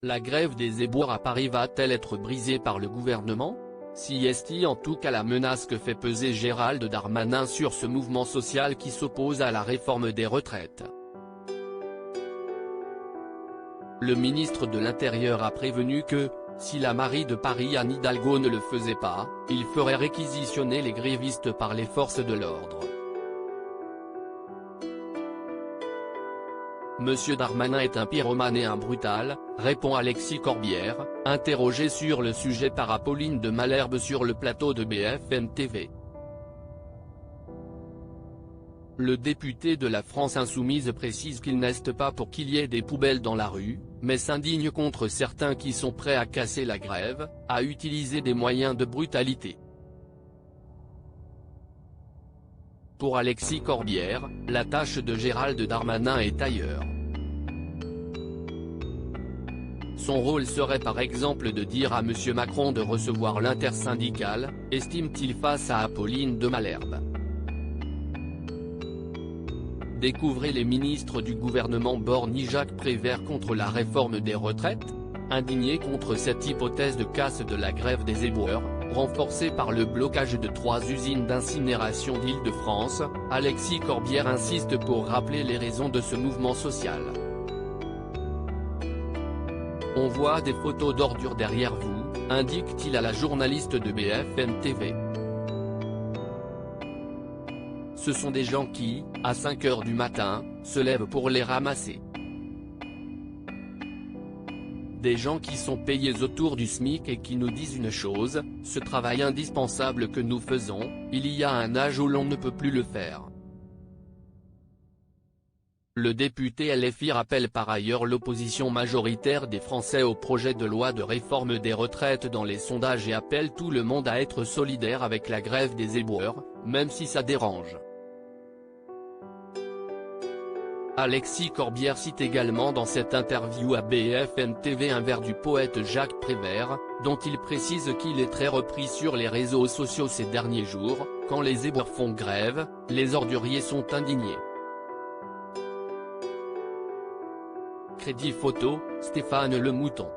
La grève des éboueurs à Paris va-t-elle être brisée par le gouvernement? Si est en tout cas la menace que fait peser Gérald Darmanin sur ce mouvement social qui s'oppose à la réforme des retraites. Le ministre de l'Intérieur a prévenu que, si la mairie de Paris Anne Hidalgo ne le faisait pas, il ferait réquisitionner les grévistes par les forces de l'ordre. Monsieur Darmanin est un pyromane et un brutal, répond Alexis Corbière, interrogé sur le sujet par Apolline de Malherbe sur le plateau de BFM TV. Le député de la France Insoumise précise qu'il n'est pas pour qu'il y ait des poubelles dans la rue, mais s'indigne contre certains qui sont prêts à casser la grève, à utiliser des moyens de brutalité. Pour Alexis Corbière, la tâche de Gérald Darmanin est ailleurs. Son rôle serait par exemple de dire à M. Macron de recevoir l'intersyndicale, estime-t-il face à Apolline de Malherbe. Découvrez les ministres du gouvernement Borne Jacques Prévert contre la réforme des retraites. Indigné contre cette hypothèse de casse de la grève des éboueurs, renforcée par le blocage de 3 usines d'incinération d'Île-de-France, Alexis Corbière insiste pour rappeler les raisons de ce mouvement social. On voit des photos d'ordures derrière vous, indique-t-il à la journaliste de BFM TV. Ce sont des gens qui, à 5 h du matin, se lèvent pour les ramasser. Des gens qui sont payés autour du SMIC et qui nous disent une chose, ce travail indispensable que nous faisons, il y a un âge où l'on ne peut plus le faire. Le député LFI rappelle par ailleurs l'opposition majoritaire des Français au projet de loi de réforme des retraites dans les sondages et appelle tout le monde à être solidaire avec la grève des éboueurs, même si ça dérange. Alexis Corbière cite également dans cette interview à BFM TV un vers du poète Jacques Prévert, dont il précise qu'il est très repris sur les réseaux sociaux ces derniers jours, quand les éboueurs font grève, les orduriers sont indignés. Crédit photo, Stéphane Le Mouton.